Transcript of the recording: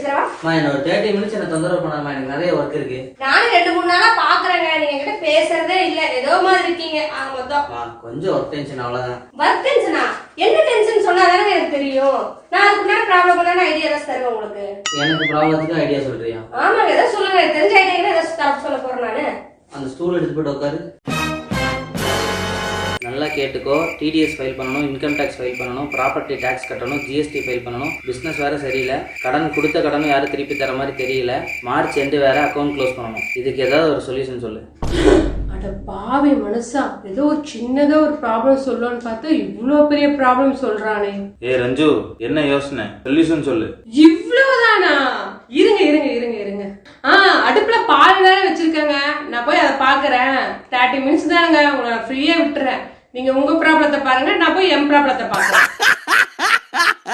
பேசுறவா? ஒரு 30 மினிட்ஸ் என்ன தொந்தரவு பண்ணாம, எனக்கு நிறைய ஒர்க் இருக்கு. நானும் 2-3 நாளா பாக்குறேங்க, நீங்க என்கிட்ட பேசுறதே இல்ல, ஏதோ மாதிரி இருக்கீங்க. மொத்தம் கொஞ்சம் ஒர்க் டென்ஷன், அவ்வளவுதான். ஒர்க் டென்ஷனா? என்ன டென்ஷன் சொன்னாதானே எனக்கு தெரியும். நான் அதுக்கு முன்னாடி ப்ராப்ளம் பண்ணா ஐடியா ஏதாவது தருவேன் உங்களுக்கு. எனக்கு ப்ராப்ளத்துக்கு ஐடியா சொல்றியா? ஆமாங்க, ஏதாவது சொல்லுங்க. தெரிஞ்ச ஐடியா ஏதாவது சொல்ல போறேன் நானு. அந்த ஸ்டூல் எடுத்து போட்டு உட்காரு. நல்லா கேட்டுக்கோ. டிடிஎஸ் ஃபைல் பண்ணணும், இன்கம் டேக்ஸ் ஃபைல் பண்ணணும், ப்ராப்பர்ட்டி டேக்ஸ் கட்டணும், ஜிஎஸ்டி ஃபைல் பண்ணணும். பிஸ்னஸ் வேறு சரியில்லை, கடன் கொடுத்த கடனும் யாரும் திருப்பி தர மாதிரி தெரியல. மார்ச் எண்டு வேறு அக்கௌண்ட் க்ளோஸ் பண்ணணும். இதுக்கு ஏதாவது ஒரு சொல்யூஷன் சொல்லு. அட பாவி மனுஷா, ஏதோ ஒரு சின்னதா ஒரு ப்ராப்ளம் சொல்லணும்னு பார்த்தா இவ்ளோ பெரிய ப்ராப்ளம் சொல்றானே. ரஞ்சு, என்ன யோசனை? சொல்யூஷன் சொல்லு. இவ்வளவுதானா? இருங்க இருங்க இருங்க இருங்க. அடுப்புல பால் வேற வச்சிருக்கேங்க, நான் போய் அதை பாக்குறேன். 30 மினிட்ஸ் தானுங்க, உங்களை ஃப்ரீயா விட்டுறேன். நீங்க உங்க ப்ராப்ளத்தை பாருங்க, நான் போய் என் ப்ராப்ளத்தை பாக்குறேன்.